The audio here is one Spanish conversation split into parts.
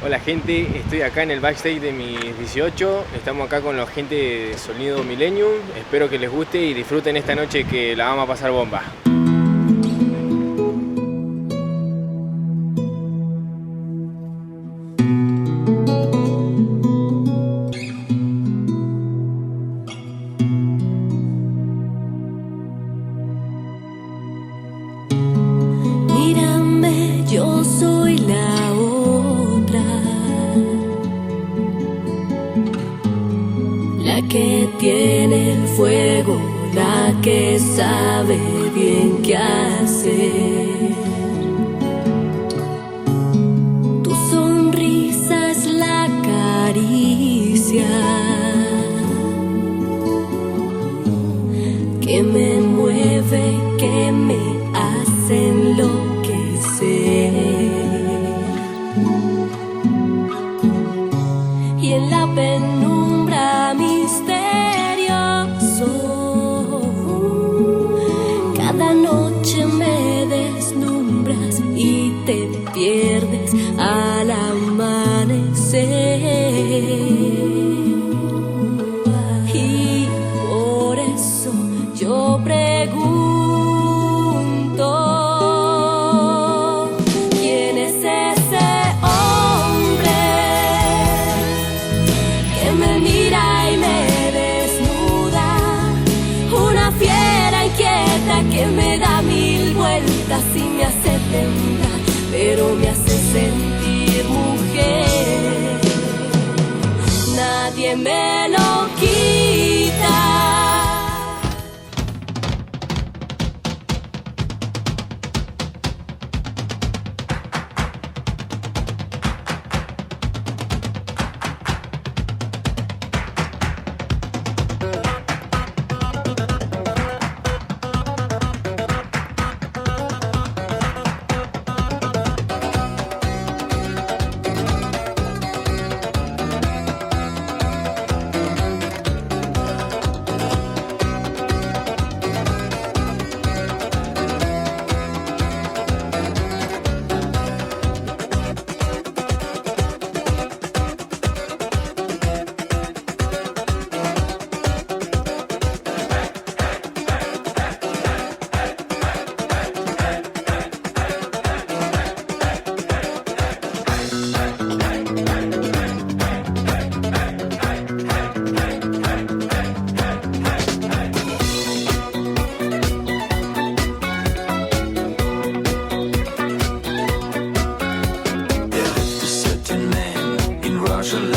Hola gente, estoy acá en el backstage de mis 18, estamos acá con la gente de Sonido Millennium, espero que les guste y disfruten esta noche que la vamos a pasar bomba. Mírame, yo soy la otra, la que tiene el fuego, la que sabe bien qué hacer. Tu sonrisa es la caricia que me mueve, que me hace enloquecer. Y en la penumbra misterioso, cada noche me deslumbras y te pierdes al amanecer. Y por eso yo pregunto, ¿quién es ese hombre que me mira y me desnuda? Una fiera inquieta que me da mil vueltas y me hace temblar, pero me hace sentir mujer. Nadie me lo quita.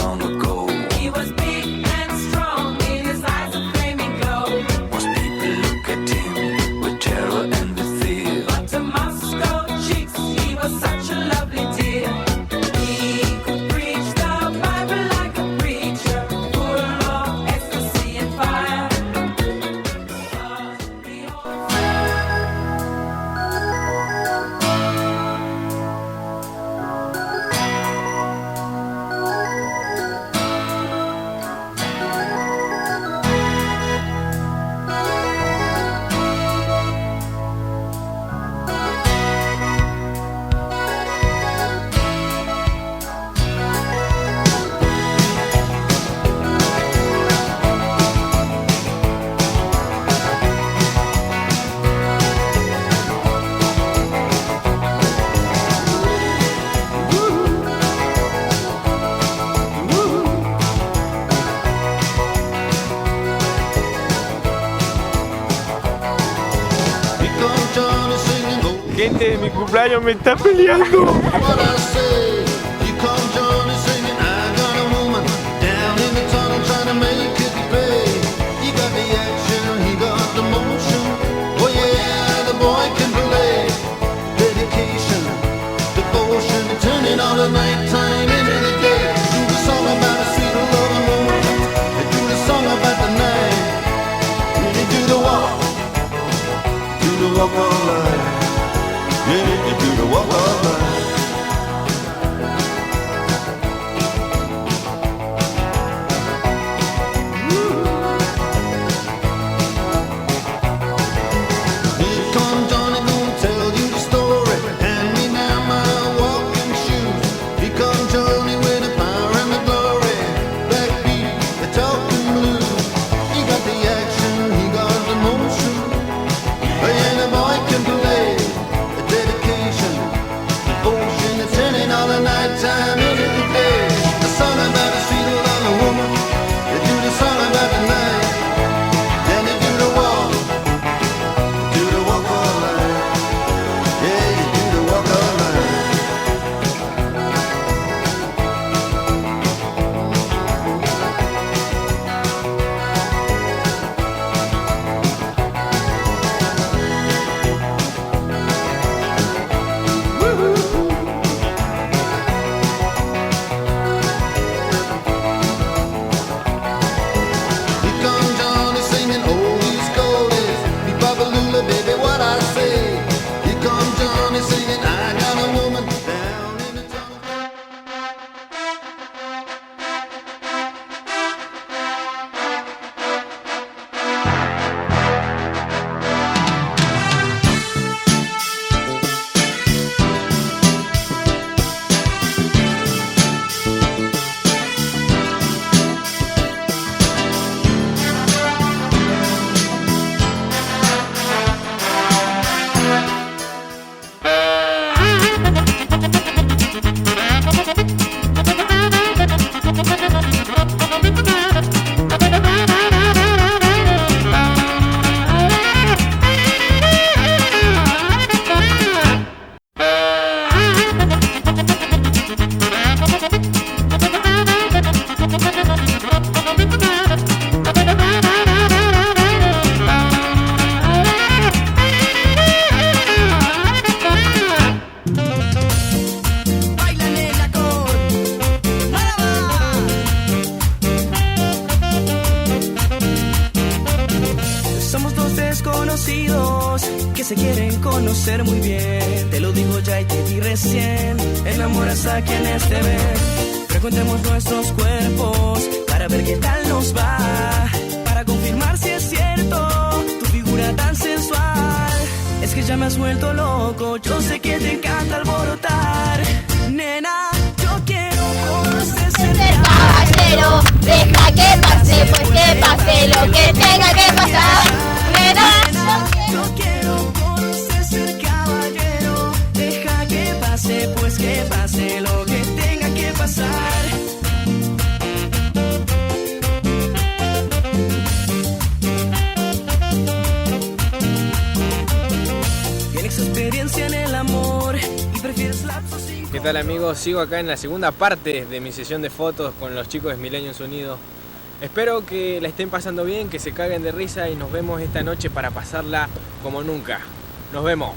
Long ago, He was big and strong, in his eyes a flaming glow. most people look at him with terror and with fear. But to Moscow chicks, he was such a lovely dear. He could preach the Bible like a preacher, full of ecstasy and fire. Gente de mi cumpleaños me está peleando. What I say, you come Johnny singing, I got a woman down in the tunnel trying to make it pay. You got the action, he got the motion. Oh yeah, the boy can play. Dedication, devotion, turning all the nighttime into the day. Do the song about a sweet love and moment. Do the song about the night. Really do the walk all night. Yeah, you do the walk of life. Here comes Johnny, gonna tell you the story. Hand me down my walking shoes. Here comes Johnny with the power and the glory. Backbeat, the talking blues. He got the action, he got the motion. And the boy can play the dedication, devotion, the turning all the night time into the day. The song about the sweet love of a woman. They do the song about the night. Then they do the walk of life. Yeah, you do the walk of life. Here comes Johnny singing oldies goldies. Be Baba Lula, baby, what I say. Here comes Johnny singing, I got a woman down in the tunnel. Baila nena con Somos dos desconocidos que se quieren conocer muy bien. Te lo digo ya y te di recién. Enamoras a quienes te ven. Frecuentemos nuestros cuerpos para ver qué tal nos va. Para confirmar si es cierto tu figura tan sensual. Es que ya me has vuelto loco. Yo sé que te encanta alborotar. Nena, yo quiero conocer Ser caballero, deja que pase, pues que pase lo que tenga que pasar. Nena, yo quiero conocer ser caballero. Deja que pase, pues que pase lo que tenga que pasar. Tienes experiencia en el amor y prefieres lapsos sin... ¿Qué tal, amigos? Sigo acá en la segunda parte de mi sesión de fotos con los chicos de Millennium Unidos. Espero que la estén pasando bien, que se caguen de risa y nos vemos esta noche para pasarla como nunca. Nos vemos.